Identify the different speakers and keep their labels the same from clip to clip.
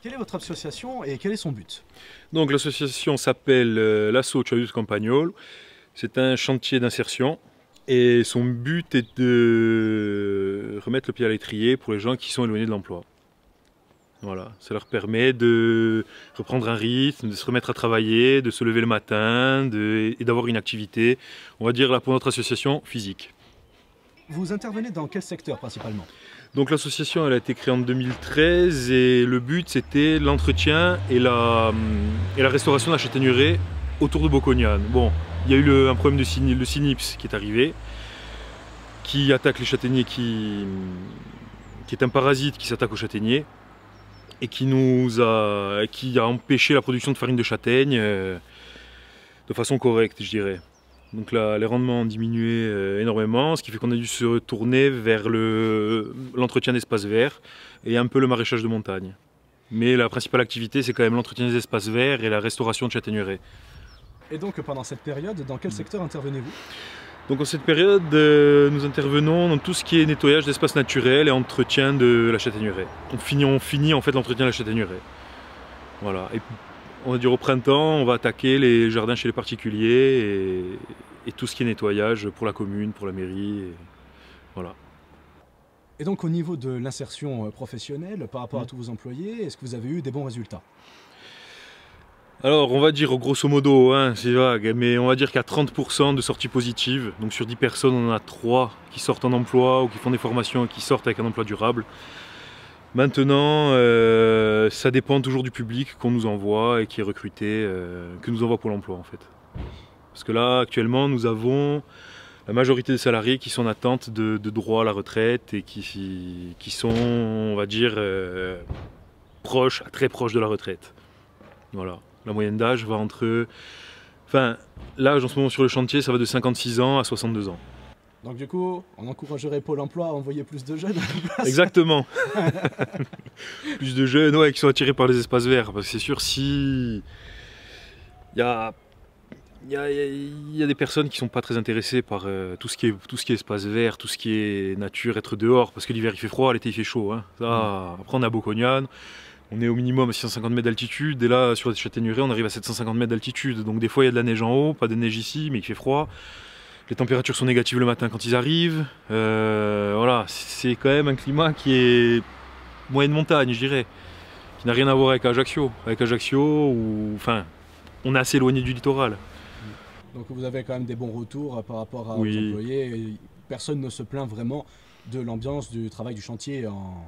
Speaker 1: Quelle est votre association et quel est son but?
Speaker 2: Donc l'association s'appelle l'Asso Tchadus Campagnol. C'est un chantier d'insertion et son but est de remettre le pied à l'étrier pour les gens qui sont éloignés de l'emploi. Voilà, ça leur permet de reprendre un rythme, de se remettre à travailler, de se lever le matin et d'avoir une activité, on va dire là pour notre association, physique.
Speaker 1: Vous intervenez dans quel secteur principalement?
Speaker 2: Donc l'association elle a été créée en 2013 et le but c'était l'entretien et la restauration de la châtaigneraie autour de Bocognane. Bon, il y a eu un problème de cynips qui est arrivé, qui attaque les châtaigniers, qui est un parasite qui s'attaque aux châtaigniers et qui a empêché la production de farine de châtaigne de façon correcte, je dirais. Donc là, les rendements ont diminué énormément, ce qui fait qu'on a dû se tourner vers l'entretien d'espaces verts et un peu le maraîchage de montagne. Mais la principale activité, c'est quand même l'entretien des espaces verts et la restauration de châtaigneraies.
Speaker 1: Et donc pendant cette période, dans quel secteur intervenez-vous?
Speaker 2: Donc en cette période, nous intervenons dans tout ce qui est nettoyage d'espaces naturels et entretien de la châtaigneraie. On finit en fait l'entretien de la châtaigneraie. Voilà. Et on va dire au printemps, on va attaquer les jardins chez les particuliers et tout ce qui est nettoyage pour la commune, pour la mairie. Voilà.
Speaker 1: Et donc au niveau de l'insertion professionnelle, par rapport à tous vos employés, est-ce que vous avez eu des bons résultats?
Speaker 2: Alors on va dire grosso modo, hein, c'est vague, mais on va dire qu'il y a 30% de sorties positives. Donc sur 10 personnes, on en a 3 qui sortent en emploi ou qui font des formations et qui sortent avec un emploi durable. Maintenant, ça dépend toujours du public qu'on nous envoie et qui est recruté, que nous envoie Pôle emploi en fait. Parce que là, actuellement, nous avons la majorité des salariés qui sont en attente de droit à la retraite et qui sont, on va dire, très proches de la retraite. Voilà. La moyenne d'âge va entre... Enfin, l'âge en ce moment sur le chantier, ça va de 56 ans à 62 ans.
Speaker 1: Donc du coup, on encouragerait Pôle emploi à envoyer plus de jeunes à la place.
Speaker 2: Exactement. Plus de jeunes, ouais, qui sont attirés par les espaces verts. Parce que c'est sûr, si... Il y a des personnes qui ne sont pas très intéressées par tout ce qui est espace vert, tout ce qui est nature, être dehors. Parce que l'hiver il fait froid, l'été il fait chaud. Hein. Ça, après on est à Bocognane. On est au minimum à 650 mètres d'altitude, et là sur les châtaigneraies on arrive à 750 mètres d'altitude, donc des fois il y a de la neige en haut, pas de neige ici, mais il fait froid. Les températures sont négatives le matin quand ils arrivent, voilà, c'est quand même un climat qui est moyenne montagne je dirais, qui n'a rien à voir avec Ajaccio. Avec Ajaccio, enfin, on est assez éloigné du littoral.
Speaker 1: Donc vous avez quand même des bons retours par rapport à vos
Speaker 2: Oui.
Speaker 1: employés, et personne ne se plaint vraiment de l'ambiance du travail du chantier en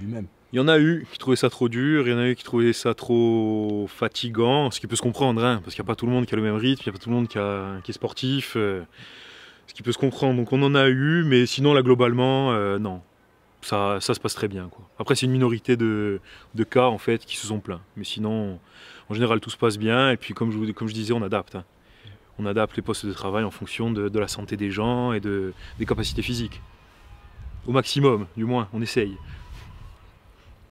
Speaker 1: lui-même.
Speaker 2: Il y en a eu qui trouvaient ça trop dur, il y en a eu qui trouvaient ça trop fatigant, ce qui peut se comprendre, hein, parce qu'il n'y a pas tout le monde qui a le même rythme, il n'y a pas tout le monde qui est sportif, ce qui peut se comprendre. Donc on en a eu, mais sinon là globalement, non, ça se passe très bien, quoi. Après c'est une minorité de cas en fait qui se sont plaints, mais sinon en général tout se passe bien, et puis comme je disais, on adapte. Hein. On adapte les postes de travail en fonction de la santé des gens et des capacités physiques. Au maximum, du moins, on essaye.